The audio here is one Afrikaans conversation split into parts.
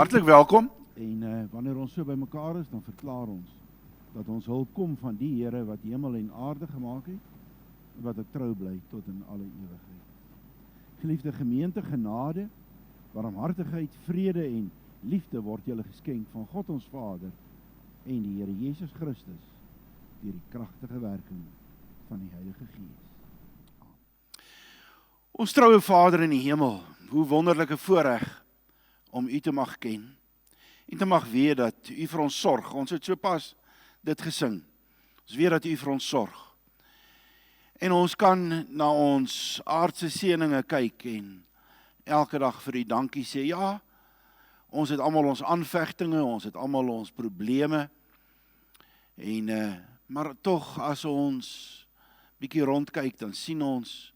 Hartlik welkom. En wanneer ons so by mekaar is, dan verklaar ons dat ons hulp kom van die Here wat hemel en aarde gemaak het, en wat trou bly tot in alle ewigheid. Geliefde gemeente, genade, barmhartigheid, vrede en liefde word julle geskenk van God ons Vader en die Here Jesus Christus deur die kragtige werking van die Heilige Gees. Ons troue Vader in die hemel, hoe wonderlike voorreg om U te mag ken en te mag weet dat U vir ons sorg. Ons het so pas dit gesing. Ons weet dat U vir ons sorg. En ons kan na ons aardse seëninge kyk en elke dag vir U dankie sê. Ja, ons het almal ons aanvegtinge, ons het almal ons probleme. Maar tog as ons bietjie rondkyk, dan sien ons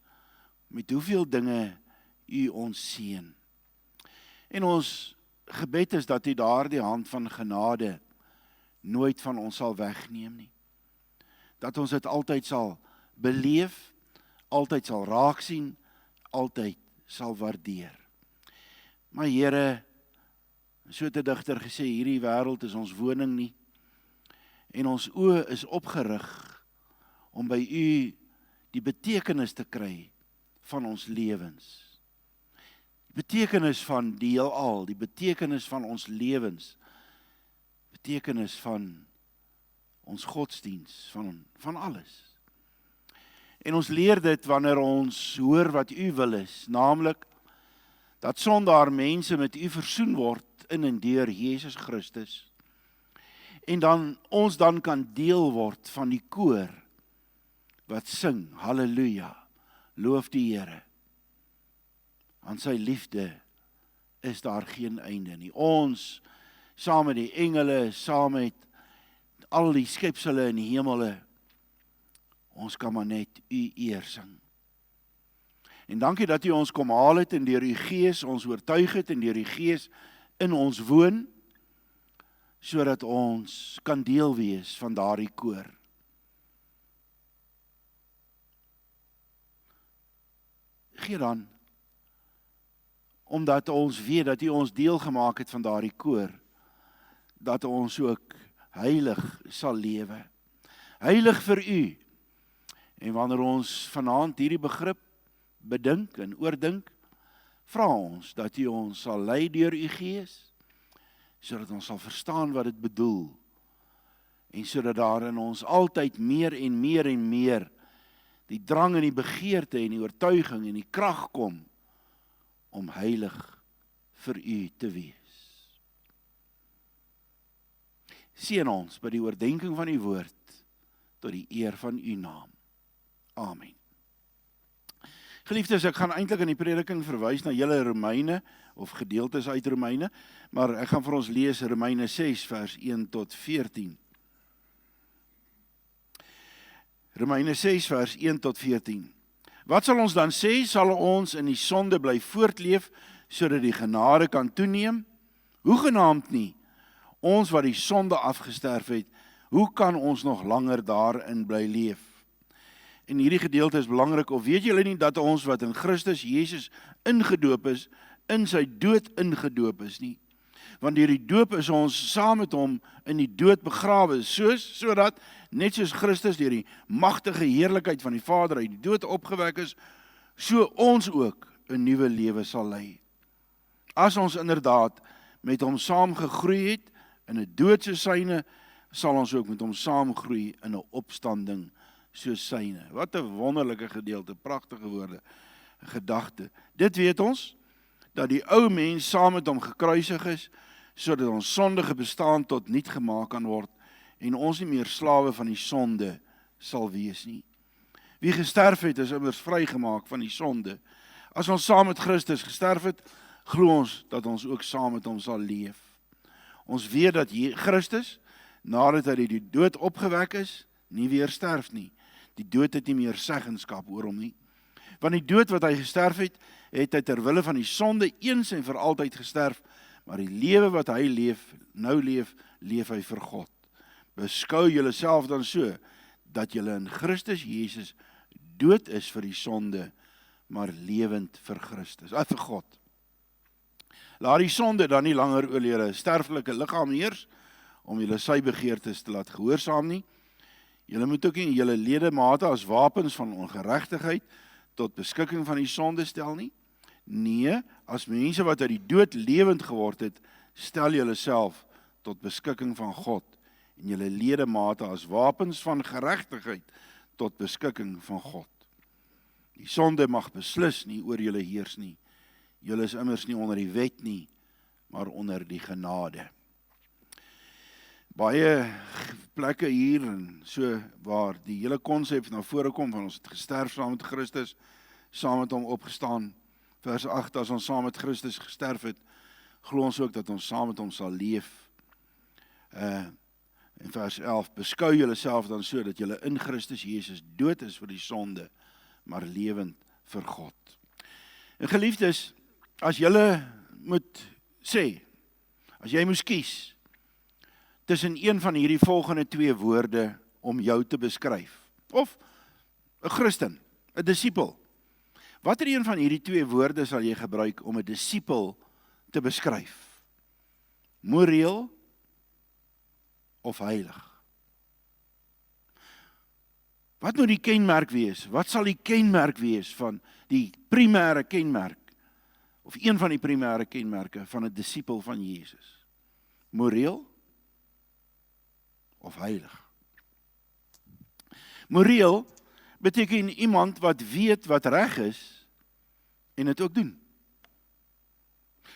met hoeveel dinge U ons seën. En ons gebed is dat U daardie hand van genade nooit van ons sal wegneem nie. Dat ons dit altyd sal beleef, altyd sal raak sien, altyd sal waardeer. Maar Here, so het 'n digter gesê, hierdie wêreld is ons woning nie. En ons oë is opgerig om by U die betekenis te kry van ons lewens. Die betekenis van die heelal, die betekenis van ons lewens, betekenis van ons godsdiens, van alles. En ons leer dit wanneer ons hoor wat U wil is, naamlik dat sondaar mense met U versoen word in en deur Jesus Christus. En dan ons dan kan deel word van die koor wat sing, halleluja, loof die Here. Aan sy liefde is daar geen einde nie. Ons, saam met die engele, saam met al die skepsele in die hemele, ons kan maar net U eer sing. En dankie dat U ons kom haal het en deur U Gees ons oortuig het en deur U Gees in ons woon, sodat ons kan deel wees van daardie koor. Gee dan, omdat ons weet dat U ons deel gemaak het van daardie koor, dat ons ook heilig sal lewe. Heilig vir U. En wanneer ons vanaand hierdie begrip bedink en oordink, vra ons dat U ons sal lei deur U Gees, sodat ons sal verstaan wat dit bedoel, en sodat daar in ons altyd meer en meer en meer die drang en die begeerte en die oortuiging en die krag kom om heilig vir U te wees. Seën ons by die oordeenking van U woord tot die eer van U naam. Amen. Geliefdes, ek gaan eintlik in die prediking verwys na julle Romeine of gedeeltes uit Romeine, maar ek gaan vir ons lees Romeine 6 vers 1 tot 14. Romeine 6 vers 1 tot 14. Wat sal ons dan sê? Sal ons in die sonde bly voortleef sodat die genade kan toeneem? Hoegenaamd nie. Ons wat die sonde afgesterf het, hoe kan ons nog langer daarin bly leef? En hierdie gedeelte is belangrik, of weet julle nie dat ons wat in Christus Jesus ingedoop is, in sy dood ingedoop is nie? Want deur die doop is ons saam met hom in die dood begrawe, sodat, net soos Christus deur die magtige heerlikheid van die Vader uit die dood opgewek is, so ons ook 'n nuwe lewe sal lei. As ons inderdaad met hom saam gegroei het in 'n dood soos syne, sal ons ook met hom saamgroei in 'n opstanding soos syne. Wat 'n wonderlike gedeelte, pragtige woorde, gedagte. Dit weet ons, dat die ou mens saam met hom gekruisig is, sodat ons sondige bestaan tot niet gemaak kan word, en ons nie meer slawe van die sonde sal wees nie. Wie gesterf het, is immers vrygemaak van die sonde. As ons saam met Christus gesterf het, glo ons dat ons ook saam met hom sal leef. Ons weet dat Christus, nadat hy uit die dood opgewek is, nie weer sterf nie. Die dood het nie meer seggenskap oor hom nie. Want die dood wat hy gesterf het, het hy ter wille van die sonde eens en vir altyd gesterf, maar die lewe wat hy nou leef hy vir God. Beskou julle self dan so, dat julle in Christus Jesus dood is vir die sonde, maar lewend vir Christus, vir God. Laat die sonde dan nie langer oor julle sterflike liggaam heers, om julle sy begeertes te laat gehoorsaam nie. Julle moet ook nie julle ledemate as wapens van ongeregtigheid tot beskikking van die sonde stel nie. Nee, as mense wat uit die dood lewend geword het, stel julle self tot beskikking van God en julle ledemate as wapens van geregtigheid tot beskikking van God. Die sonde mag beslis nie oor julle heers nie. Julle is immers nie onder die wet nie, maar onder die genade. Baie plekke hier en so waar die hele konsep na vore kom van ons het gesterf saam met Christus, saam met hom opgestaan. Vers 8, as ons saam met Christus gesterf het, glo ons ook dat ons saam met hom sal leef. En vers 11, beskou julle self dan so dat julle in Christus Jesus dood is vir die sonde, maar lewend vir God. En geliefdes, as julle moet sê, as jy moes kies, tussen een van hierdie volgende twee woorde om jou te beskryf, of 'n Christen, 'n disipel, watter een van hierdie twee woorde sal jy gebruik om 'n disipel te beskryf? Moreel of heilig? Wat moet die kenmerk wees? Wat sal die kenmerk wees van die primêre kenmerk, of een van die primêre kenmerke van 'n disipel van Jesus? Moreel of heilig? Moreel beteken iemand wat weet wat reg is en dit ook doen.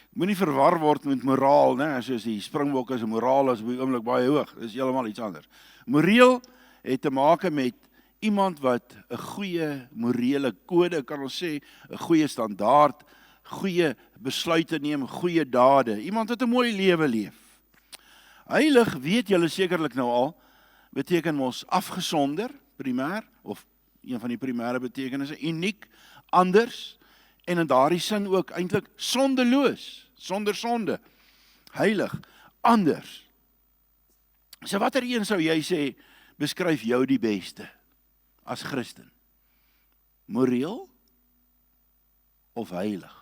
Moenie verwar word met moraal, né? Soos die Springbokke se moraal is op die oomblik baie hoog. Dis heeltemal iets anders. Moreel het te maak met iemand wat 'n goeie morele kode, kan ons sê, 'n goeie standaard, goeie besluite neem, goeie dade. Iemand wat 'n mooi lewe leef. Heilig, weet julle sekerlik nou al, beteken mos afgesonder, primêr, of een van die primêre betekenisse, uniek, anders, en in daardie sin ook eintlik sondeloos, sonder sonde, heilig, anders. So watter een sou jy sê, beskryf jou die beste, as Christen? Moreel of heilig?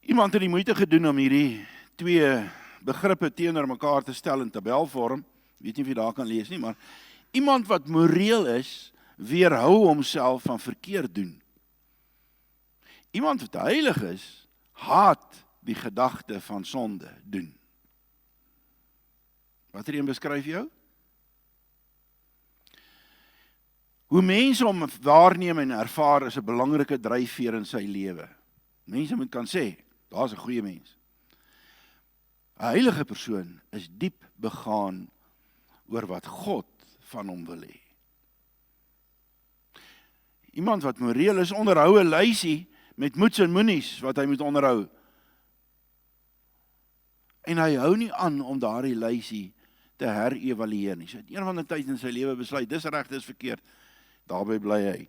Iemand het die moeite gedoen om hierdie twee begrippe teenoor mekaar te stel in tabelvorm. Weet nie of jy daar kan lees nie, maar iemand wat moreel is, weerhou homself van verkeerd doen. Iemand wat heilig is, haat die gedagte van sonde doen. Wat een beskryf jou? Hoe mense hom waarneem en ervaar is 'n belangrike dryfveer in sy lewe. Mense moet kan sê, daar's 'n goeie mens. 'n Heilige persoon is diep begaan oor wat God van hom wil hê. Iemand wat moreel is, onderhou 'n lysie met moets en moenies wat hy moet onderhou. En hy hou nie aan om daardie lysie te herevalueer nie. So het een van die tyd in sy lewe besluit, dis reg, dis verkeerd. Daarby bly hy.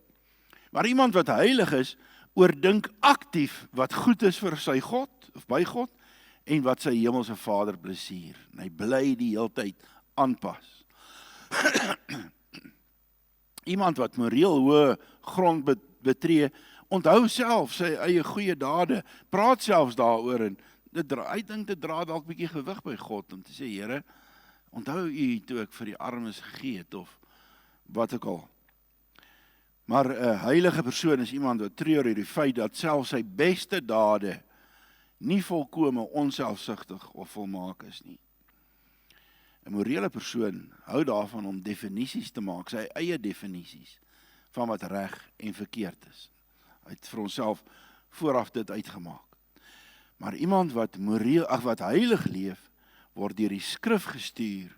Maar iemand wat heilig is, oordink aktief wat goed is vir sy God, of by God, en wat sy hemelse Vader plesier. En hy bly die heeltyd aanpas. Iemand wat moreel hoë grond betree, onthou self sy eie goeie dade, praat selfs daaroor, en hy dink dit dra dalk 'n bietjie gewig by God, om te sê, Here, onthou u toe ek vir die armes gegee het, of wat ook al. Maar 'n heilige persoon is iemand wat treur oor die feit dat selfs sy beste dade nie volkome onselfsugtig of volmaak is nie. 'n Morele persoon hou daarvan om definisies te maak, sy eie definisies van wat reg en verkeerd is. Hy het vir homself vooraf dit uitgemaak. Maar iemand wat wat heilig leef, word deur die skrif gestuur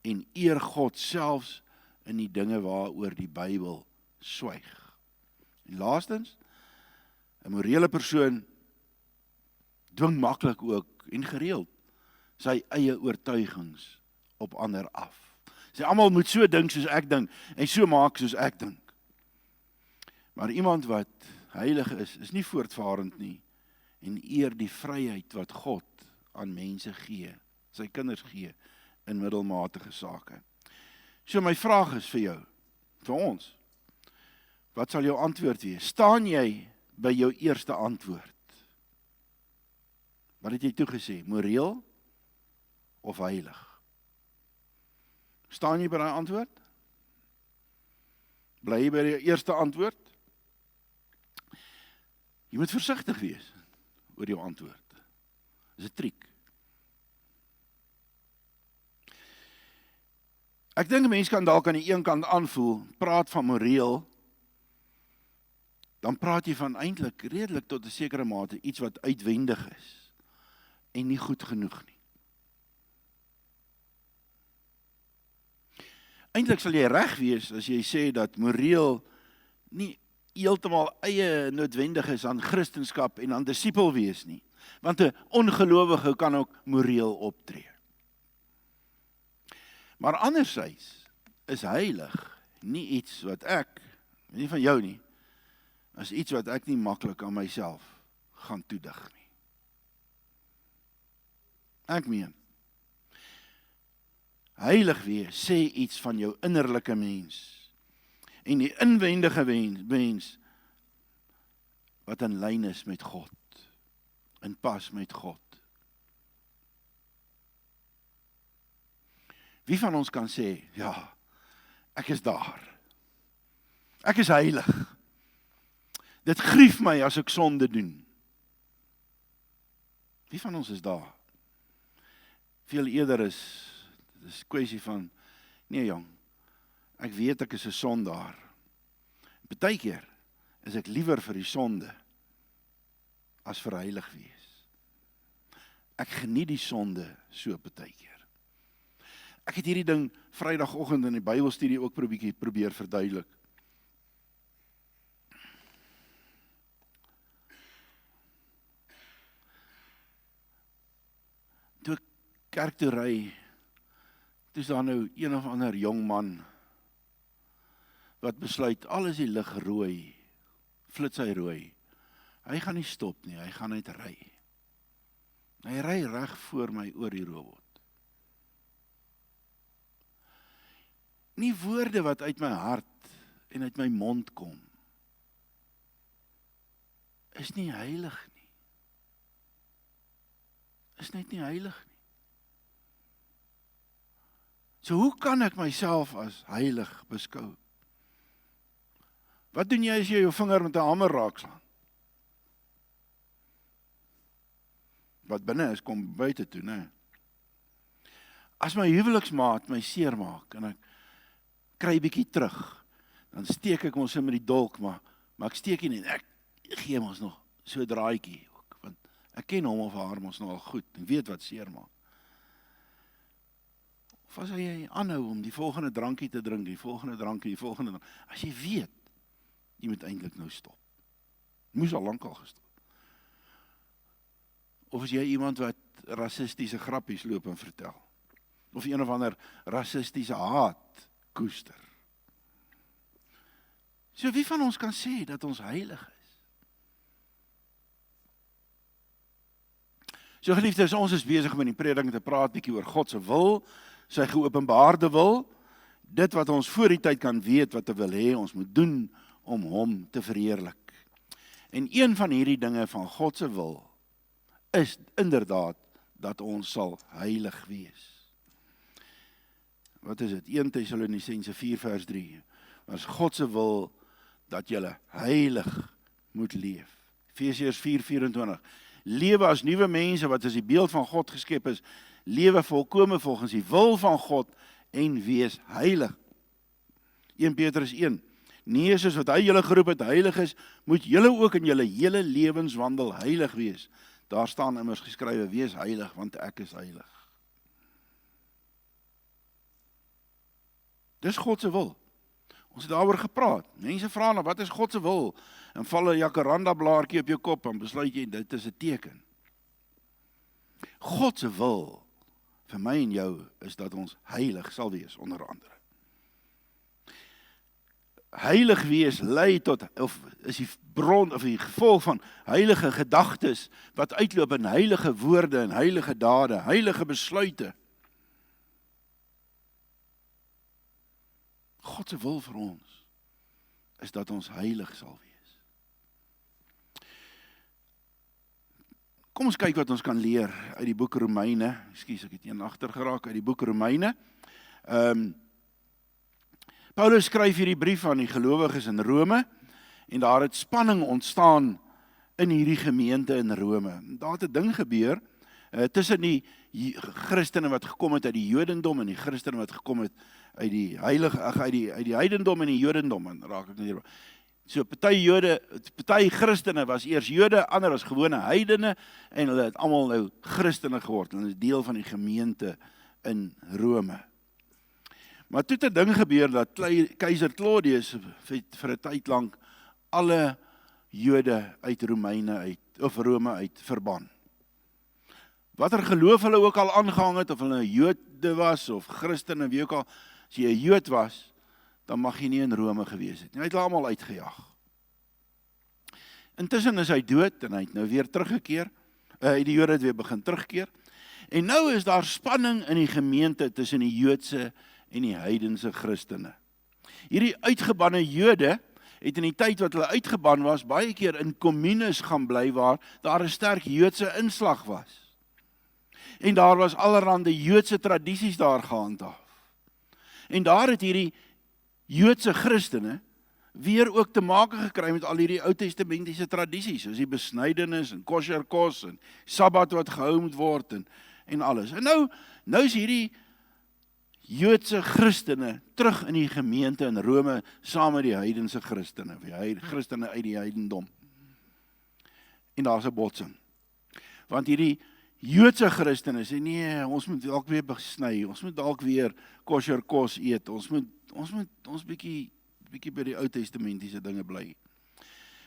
en eer God selfs in die dinge waaroor die Bybel swyg. En laastens, 'n morele persoon dwing maklik ook en gereeld sy eie oortuigings op ander af. Sy almal moet so dink soos ek dink en so maak soos ek dink. Maar iemand wat heilig is nie voortvarend nie en eer die vryheid wat God aan mense gee, sy kinders gee in middelmatige sake. So my vraag is vir jou, vir ons, Wat sal jou antwoord wees? Staan jy by jou eerste antwoord? Wat het jy toegesê? Moreel of heilig? Staan jy by daai antwoord? Bly jy by die eerste antwoord? Jy moet versigtig wees oor jou antwoord. Dis 'n triek. Ek dink 'n mens kan dalk aan die een kant aanvoel, praat van moreel, dan praat jy van eintlik redelik tot 'n sekere mate iets wat uitwendig is en nie goed genoeg nie. Eintlik sal jy reg wees as jy sê dat moreel nie heeltemal eie noodwendig is aan Christendom en aan disipel wees nie, want 'n ongelowige kan ook moreel optree. Maar anderzijds is heilig nie iets wat ek, nie van jou nie, is iets wat ek nie maklik aan myself gaan toedig nie. Ek meen, heilig wees sê iets van jou innerlike mens en die inwendige mens wat in lyn is met God, in pas met God. Wie van ons kan sê, ja, ek is daar. Ek is heilig. Dit grief my as ek sonde doen. Wie van ons is daar? Veel eerder is kwessie van, nee jong, ek weet ek is 'n sondaar. Partykeer is ek liewer vir die sonde as vir heilig wees. Ek geniet die sonde so partykeer. Ek het hierdie ding Vrydagoggend in die Bybelstudie ook probeer verduidelik. Toe ek kerk toe ry, toe is daar nou een of ander jong man wat besluit, al is die lig rooi, flits hy rooi. Hy gaan nie stop nie, hy gaan net ry. Hy ry reg voor my oor die robot. Nie woorde wat uit my hart en uit my mond kom, is nie heilig nie. Is net nie heilig nie. So hoe kan ek myself as heilig beskou? Wat doen jy as jy jou vinger met 'n hamer raakslaan? Wat binne is, kom buite toe, né? As my huweliksmaat my seermaak en ek kry bietjie terug, dan steek ek mos in met die dolk, maar ek steek nie net, ek gee mos nog so 'n draaitjie ook, want ek ken hom of haar mos nog al goed, en weet wat seermaak. Of as jy aanhou om die volgende drankie te drink, die volgende drankie, as jy weet, jy moet eintlik nou stop. Moes al lank al gestop. Of as jy iemand wat rassistiese grappies loop en vertel, of een of ander rassistiese haat koester. So wie van ons kan sê dat ons heilig is? So geliefdes, ons is besig om in die prediking te praat bietjie oor God se wil, sy geopenbaarde wil, dit wat ons voor die tyd kan weet wat hy wil hê ons moet doen om hom te verheerlik. En een van hierdie dinge van God se wil is inderdaad dat ons sal heilig wees. Wat is dit? 1 Tessalonisense 4 vers 3. Was God se wil dat julle heilig moet leef. Efesiërs 4:24. Lewe as nuwe mense wat as die beeld van God geskep is, lewe volkome volgens die wil van God en wees heilig. 1 Petrus 1. Nee, soos wat hy julle geroep het heilig is, moet julle ook in julle hele lewenswandel heilig wees. Daar staan immers geskrywe, wees heilig, want ek is heilig. Dis God se wil. Ons het daaroor gepraat. Mense vra nou, wat is God se wil? En val 'n jacaranda blaartjie op jou kop en besluit jy, dit is 'n teken. God se wil vir my en jou is dat ons heilig sal wees, onder andere. Heilig wees lei tot, of is die bron, of die gevolg van heilige gedagtes, wat uitloop in heilige woorde en heilige dade, heilige besluite. God se wil vir ons is dat ons heilig sal wees. Kom ons kyk wat ons kan leer uit die boek Romeine. Ekskuus, ek het een agter geraak uit die boek Romeine. Paulus skryf hierdie brief aan die gelowiges in Rome en daar het spanning ontstaan in hierdie gemeente in Rome. Daar het 'n ding gebeur tussen die Christene wat gekom het uit die Jodendom en die Christene wat gekom het uit die uit die heidendom en die Jodendom, en raak ek nie. So party Christene was eers Jode, ander as gewone heidene en hulle het almal nou Christene geword. Hulle is deel van die gemeente in Rome. Maar toe het 'n ding gebeur dat keiser Claudius vir 'n tyd lank alle Jode uit Rome uit verban. Watter geloof hulle ook al aangehang het, of hulle 'n Jode was of Christene, wie ook al, as jy 'n Jood was, dan mag jy nie in Rome gewees het. Hy het hulle almal uitgejaag. Intussen is hy dood en hy het nou weer teruggekeer. Die Jode het weer begin terugkeer. En nou is daar spanning in die gemeente tussen die Joodse en die heidense Christene. Hierdie uitgebanne Jode het in die tyd wat hulle uitgeban was, baie keer in kommunes gaan bly waar daar 'n sterk Joodse inslag was. En daar was allerhande Joodse tradisies daar gehandhaaf. En daar het hierdie Joodse Christene weer ook te make gekry met al hierdie Ou-testamentiese tradisies, soos die besnydenis en kosher kos en Sabbat wat gehou moet word en alles. En nou is hierdie Joodse Christene terug in die gemeente in Rome saam met die heidense Christene, die Christene uit die heidendom. En daar's 'n botsing. Want hierdie Joodse Christene sê nee, ons moet dalk weer besny, ons moet dalk weer kosher kos eet, ons moet bietjie by die Ou-testamentiese dinge bly.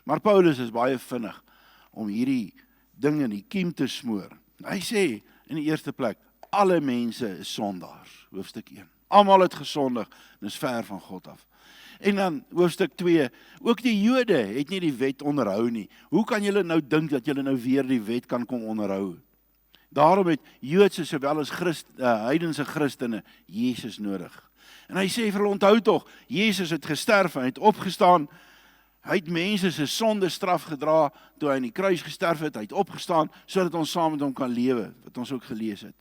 Maar Paulus is baie vinnig om hierdie ding in die kiem te smoor. Hy sê in die eerste plek, alle mense is sondaars, hoofstuk 1. Almal het gesondig en is ver van God af. En dan hoofstuk 2, ook die Jode het nie die wet onderhou nie. Hoe kan julle nou dink dat julle nou weer die wet kan kom onderhou? Daarom het Joodse sowel as heidense Christene Jesus nodig. En hy sê vir hulle, onthou tog, Jesus het gesterf, hy het opgestaan, hy het mense se sonde straf gedra toe hy aan die kruis gesterf het, hy het opgestaan sodat ons saam met hom kan lewe, wat ons ook gelees het.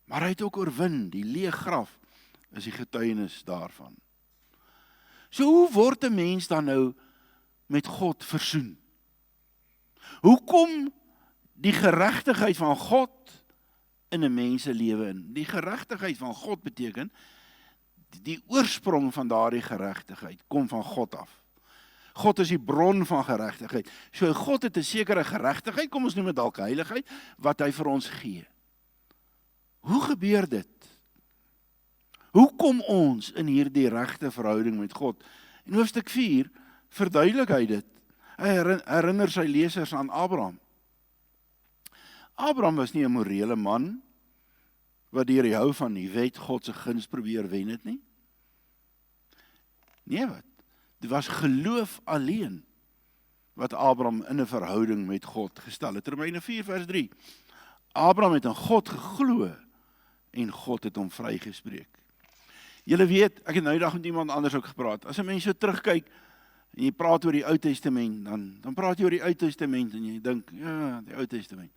Maar hy het ook oorwin, die leë graf is die getuienis daarvan. So hoe word 'n mens dan nou met God versoen? Hoe kom die geregtigheid van God in 'n mens se lewe in? Die geregtigheid van God beteken, die oorsprong van daardie geregtigheid kom van God af. God is die bron van geregtigheid. So God het 'n sekere geregtigheid, kom ons noem dit dalk heiligheid, wat hy vir ons gee. Hoe gebeur dit? Hoe kom ons in hierdie regte verhouding met God? In hoofstuk 4 verduidelik hy dit. Hy herinner sy lesers aan Abraham. Abraham was nie 'n morele man wat deur die hou van die wet God se guns probeer wen het nie. Nee, wat? Dit was geloof alleen wat Abraham in 'n verhouding met God gestel het. Romeine 4 vers 3. Abraham het in God geglo en God het hom vrygespreek. Julle weet, ek het nou die dag met iemand anders ook gepraat. As 'n mens so terugkyk en jy praat oor die Ou Testament, dan praat jy oor die Ou Testament en jy dink, ja, die Ou Testament.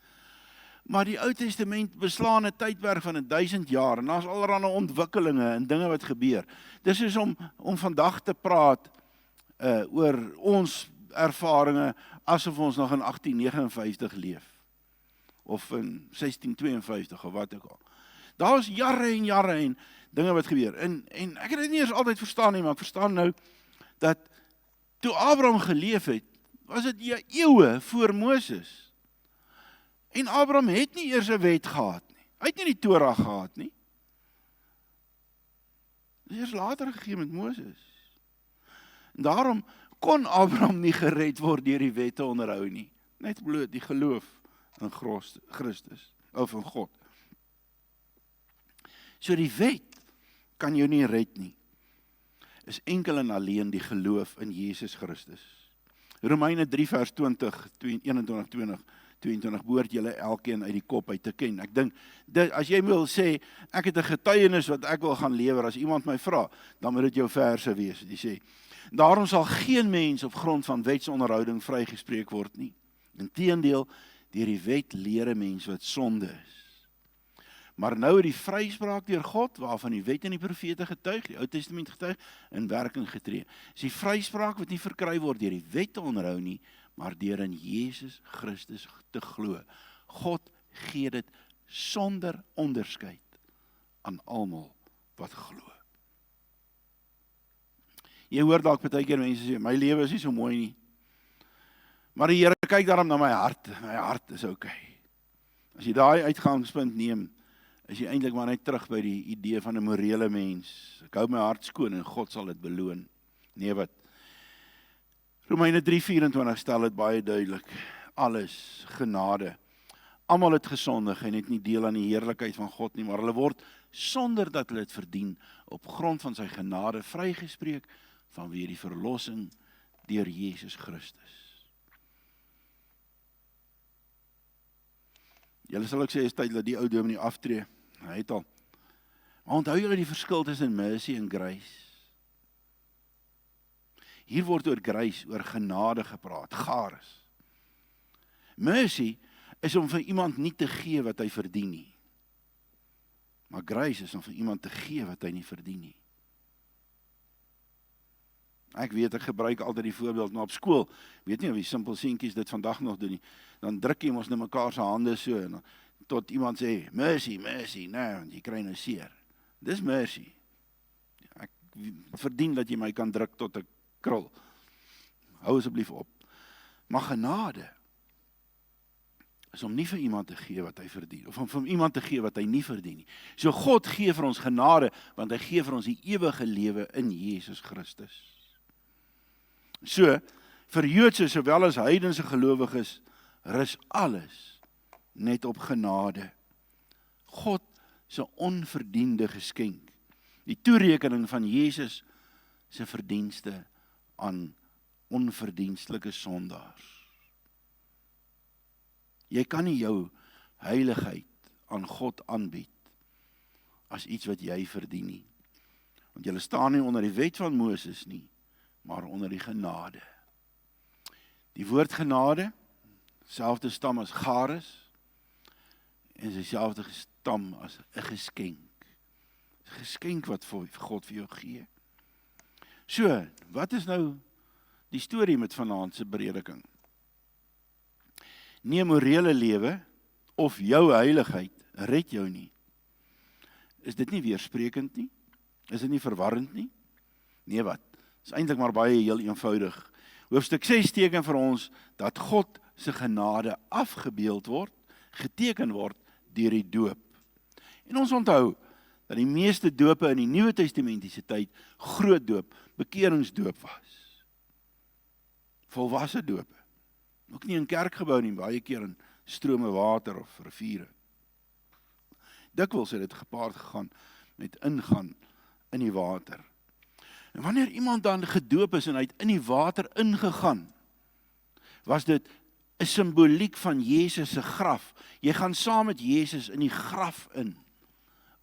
Maar die Ou Testament beslaan 'n tydperk van 1000 jaar en daar's allerlei ontwikkelinge en dinge wat gebeur. Dis is om vandag te praat oor ons ervarings asof ons nog in 1859 leef of in 1652 of wat ook al. Daar's jare en jare en dinge wat gebeur. En ek het dit nie eens altyd verstaan nie, maar ek verstaan nou dat toe Abraham geleef het, was dit eeue voor Moses. En Abraham het nie eers 'n wet gehad nie. Hy het nie die Torah gehad nie. Dit is eers later gegee met Moses. En daarom kon Abraham nie gered word deur die wet te onderhou nie. Net bloot die geloof in Christus, of in God. So die wet kan jou nie red nie. Is enkel en alleen die geloof in Jesus Christus. Romeine 3 vers 20, 21-20. 22 behoort julle elkeen uit die kop uit te ken. Ek dink, as jy wil sê, ek het 'n getuienis wat ek wil gaan lewer, as iemand my vra, dan moet dit jou verse wees. Die sê, daarom sal geen mens op grond van wetsonderhouding vrygespreek word nie. Inteendeel, deur die wet leer 'n mens wat sonde is. Maar nou het die vryspraak deur God, waarvan die wet en die profete getuig, die Ou Testament getuig, in werking getree. Is die vryspraak wat nie verkry word deur die wet te onderhou nie, maar deur in Jesus Christus te glo. God gee dit sonder onderskeid aan almal wat glo. Jy hoor dalk baie keer mense sê, my lewe is nie so mooi nie. Maar die Here kyk daarom na my hart is okay. As jy daai uitgangspunt neem, is jy eintlik maar net terug by die idee van 'n morele mens. Ek hou my hart skoon en God sal dit beloon. Nee wat? Romeine 3:24 stel dit baie duidelik. Alles genade. Almal het gesondig en het nie deel aan die heerlikheid van God nie, maar hulle word sonder dat hulle dit verdien op grond van sy genade vrygespreek vanweë die verlossing deur Jesus Christus. Julle sal ook sê, is tyd dat die ou dominee aftree. Hy het al. Maar onthou julle die verskil tussen mercy en grace? Hier word oor grace, oor genade gepraat, charis. Mercy is om vir iemand nie te gee wat hy verdien nie. Maar grace is om vir iemand te gee wat hy nie verdien nie. Ek weet, ek gebruik altyd die voorbeeld, maar op skool, weet nie of die simpel seentjies dit vandag nog doen nie, dan druk jy ons na mekaar se hande so, en dan, tot iemand sê, mercy, mercy, nou, jy kry nou seer. Dis mercy. Ek verdien dat jy my kan druk tot ek krul. Hou asseblief op. Maar genade is om nie vir iemand te gee wat hy verdien, of om vir iemand te gee wat hy nie verdien nie. So God gee vir ons genade, want hy gee vir ons die ewige lewe in Jesus Christus. So, vir Joodse sowel as heidense gelowiges, rus alles net op genade. God se onverdiende geskenk. Die toerekening van Jesus se verdienste aan onverdienstelike sondaars. Jy kan nie jou heiligheid aan God aanbied as iets wat jy verdien nie. Want jy staan nie onder die wet van Moses nie, maar onder die genade. Die woord genade, selfde stam as charis, en is dieselfde stam as 'n geskenk. 'n Geskenk wat God vir jou gee. So, wat is nou die storie met vanaand se prediking? Nie 'n morele lewe of jou heiligheid red jou nie. Is dit nie weersprekend nie? Is dit nie verwarrend nie? Nee wat? Is eintlik maar baie heel eenvoudig. Hoofstuk 6 teken vir ons dat God se genade afgebeeld word, geteken word deur die doop. En ons onthou dat die meeste dope in die Nuwe Testamentiese tyd groot doop, bekeringsdoop was. Volwasse dope. Ook nie in kerkgebou nie, baie keer in strome water of riviere. Dikwels het dit gepaard gegaan met ingaan in die water. En wanneer iemand dan gedoop is en hy het in die water ingegaan, was dit 'n simboliek van Jesus se graf. Jy gaan saam met Jesus in die graf in,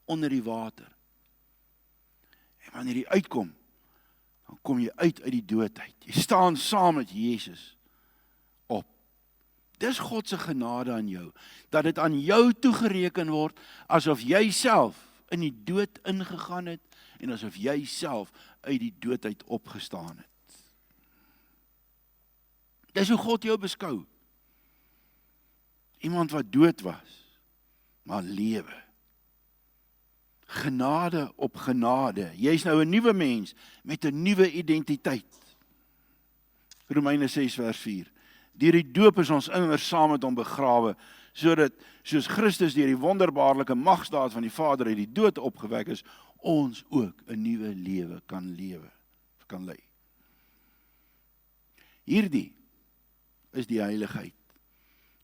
onder die water. En wanneer jy uitkom, dan kom jy uit die dood uit. Jy staan saam met Jesus op. Dis God se genade aan jou, dat dit aan jou toegereken word, asof jy self in die dood ingegaan het, en asof jy self uit die dood uit opgestaan het. Dis hoe God jou beskou. Iemand wat dood was, maar lewe. Genade op genade. Jy is nou 'n nuwe mens met 'n nuwe identiteit. Romeine 6 vers 4. Deur die doop is ons immers saam met hom begrawe, sodat soos Christus deur die wonderbaarlike magsdaad van die Vader uit die dood opgewek is, ons ook 'n nuwe lewe kan lei. Hierdie is die heiligheid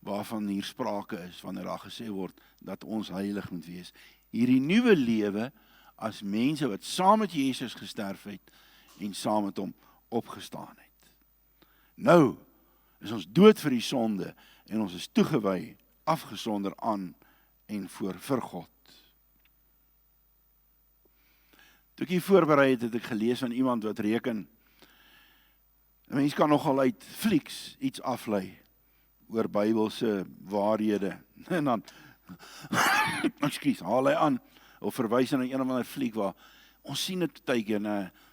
waarvan hier sprake is wanneer daar gesê word dat ons heilig moet wees. Hierdie nuwe lewe as mense wat saam met Jesus gesterf het en saam met hom opgestaan het. Nou is ons dood vir die sonde en ons is toegewy, afgesonder aan en vir God. Toe ek hier voorberei het ek gelees van iemand wat reken, 'n mens kan nogal uit flieks iets aflei oor Bybelse waarhede. En dan, haal hy aan, of verwys na een of ander fliek waar, ons sien dit baie keer,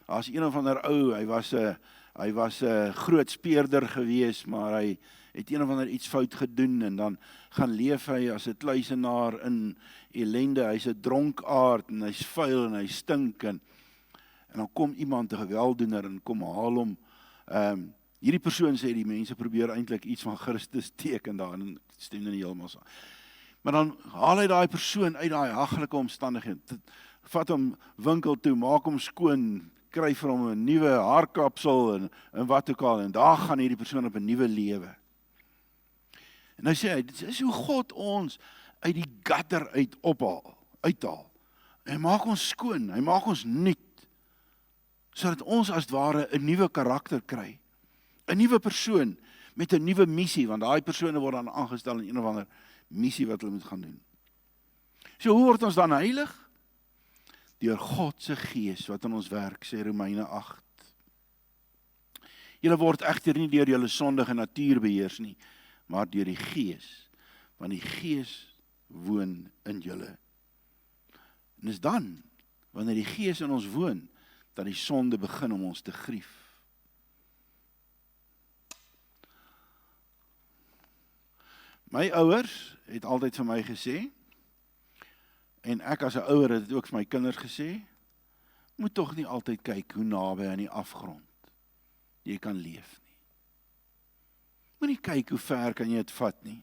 daar's een of ander ou, hy was 'n groot speurder gewees, maar hy het een of ander iets fout gedoen, en dan gaan leef hy as 'n kluisenaar in ellende, hy's 'n dronkaard, en hy's vuil, en hy stink, en dan kom iemand, 'n geweldoener, en kom haal hom. Hierdie persoon sê, die mense probeer eintlik iets van Christus teken daar, en stem nie heeltemal saam. Maar dan haal hy daai persoon uit daai haglike omstandighede, vat hom winkel toe, maak hom skoon, kry vir hom 'n nuwe haarkapsel, en wat ook al, en daar gaan hierdie persoon op 'n nuwe lewe. En nou sê hy, dit is hoe God ons uit die gutter uithaal. Hy maak ons skoon, hy maak ons nuut, sodat ons as het ware 'n nuwe karakter kry, 'n nuwe persoon met 'n nuwe missie, want daai persone word dan aangestel in een of ander missie wat hulle moet gaan doen. So hoe word ons dan heilig? Deur God se Gees wat in ons werk, sê Romeine 8. Julle word egter nie deur julle sondige natuur beheers nie, maar deur die Gees, want die Gees woon in julle. En is dan, wanneer die Gees in ons woon, dat die sonde begin om ons te grief. My ouers het altyd vir my gesê, en ek as 'n ouer het dit ook vir my kinders gesê, moet tog nie altyd kyk hoe naby aan die afgrond jy kan leef nie. Moenie kyk hoe ver kan jy dit vat nie.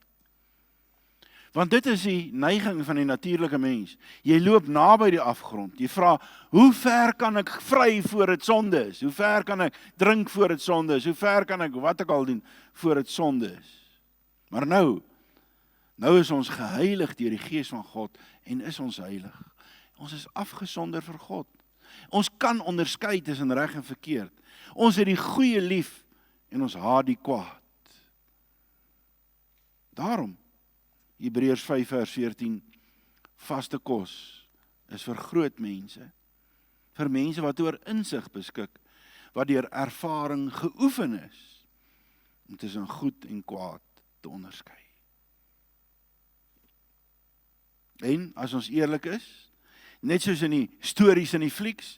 Want dit is die neiging van die natuurlike mens. Jy loop naby die afgrond. Jy vra, hoe ver kan ek vry voor dit sonde is? Hoe ver kan ek drink voor dit sonde is? Hoe ver kan ek wat ek al doen voor dit sonde is? Maar nou is ons geheilig deur die Gees van God en is ons heilig. Ons is afgesonder vir God. Ons kan onderskei tussen reg en verkeerd. Ons het die goeie lief en ons haat die kwaad. Daarom, Hebreërs 5 vers 14, vaste kos is vir groot mense, vir mense wat oor insig beskik, wat deur ervaring geoefen is, om tussen goed en kwaad te onderskei. En as ons eerlik is, net soos in die stories in die flieks,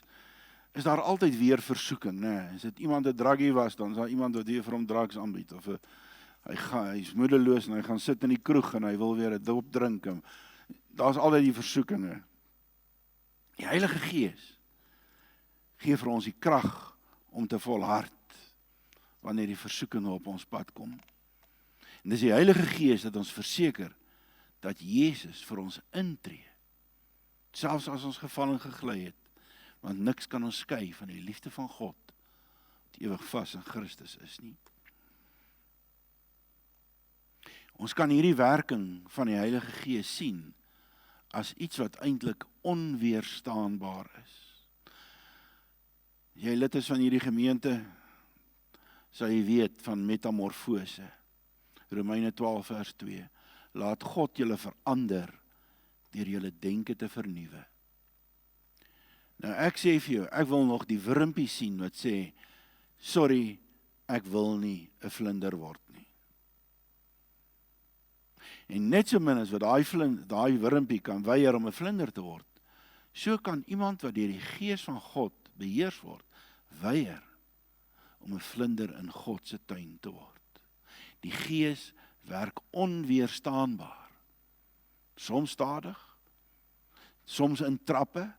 is daar altyd weer versoeking, né? As dit iemand 'n druggie was, dan is daar iemand wat weer vir hom drugs aanbied, of hy is moedeloos en hy gaan sit in die kroeg en hy wil weer 'n dop drink. Daar's altyd die versoekinge. Die Heilige Gees gee vir ons die krag om te volhard wanneer die versoekinge op ons pad kom. En dis die Heilige Gees dat ons verseker dat Jesus vir ons intree, selfs as ons geval en gegly het, want niks kan ons skei van die liefde van God, wat ewig vas in Christus is nie. Ons kan hierdie werking van die Heilige Gees sien as iets wat eintlik onweerstaanbaar is. As jy lid is van hierdie gemeente, sal jy weet van metamorfose. Romeine 12 vers 2. Laat God julle verander deur julle denke te vernuwe. Nou ek sê vir jou, ek wil nog die wurmpie sien wat sê, sorry, ek wil nie 'n vlinder word nie. En net so min as wat daai wurmpie kan weier om 'n vlinder te word, so kan iemand wat deur die Gees van God beheers word, weier om 'n vlinder in God se tuin te word. Die Gees werk onweerstaanbaar. Soms stadig, soms in trappe,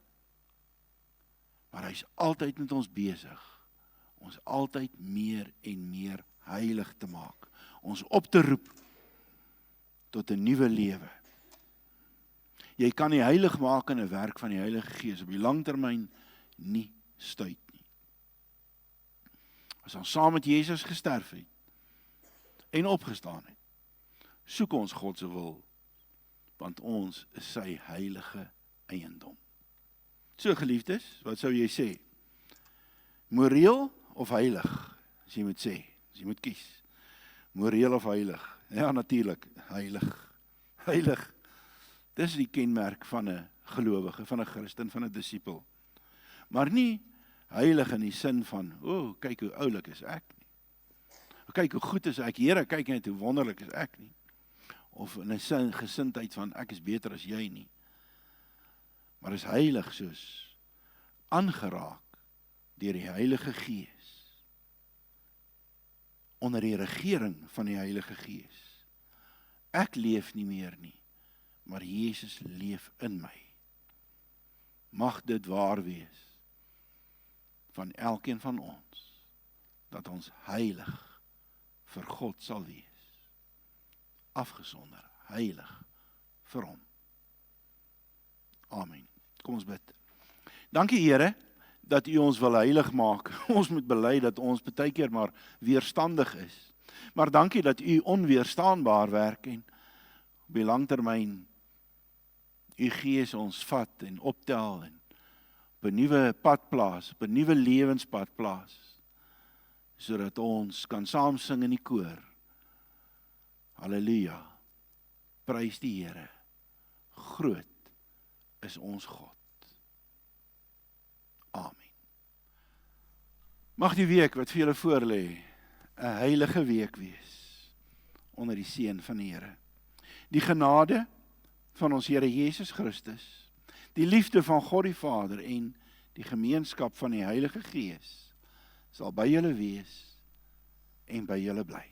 maar hy's altyd met ons besig. Ons altyd meer en meer heilig te maak. Ons op te roep tot 'n nuwe lewe. Jy kan die heilig maak in 'n werk van die Heilige Gees op die langtermyn nie stuit nie. As ons saam met Jesus gesterf het en opgestaan het, soek ons God se wil, want ons is sy heilige eiendom. So geliefdes, wat sou jy sê? Moreel of heilig? As jy moet sê, as jy moet kies. Moreel of heilig? Ja, natuurlik, heilig. Heilig. Dis die kenmerk van 'n gelowige, van 'n Christen, van 'n disipel. Maar nie heilig in die sin van, kyk hoe oulik is ek nie. Kyk hoe goed is ek, Here, kyk net hoe wonderlik is ek nie. Of in 'n gesindheid van, ek is beter as jy nie. Maar is heilig soos aangeraak deur die Heilige Gees. Onder die regering van die Heilige Gees. Ek leef nie meer nie, maar Jesus leef in my. Mag dit waar wees van elkeen van ons, dat ons heilig vir God sal wees. Afgesonder, heilig vir hom. Amen. Kom ons bid. Dankie Here, dat U ons wil heilig maak. Ons moet bely dat ons baie keer maar weerstandig is. Maar dankie dat U onweerstaanbaar werk en op die langtermyn U Gees ons vat en optel en op 'n nuwe pad plaas, op 'n nuwe lewenspad plaas, sodat ons kan saam sing in die koor. Halleluja. Prys die Here. Groot is ons God. Amen. Mag die week wat vir julle voorlê 'n heilige week wees onder die seën van die Here. Die genade van ons Here Jesus Christus, die liefde van God die Vader en die gemeenskap van die Heilige Gees sal by julle wees en by julle bly.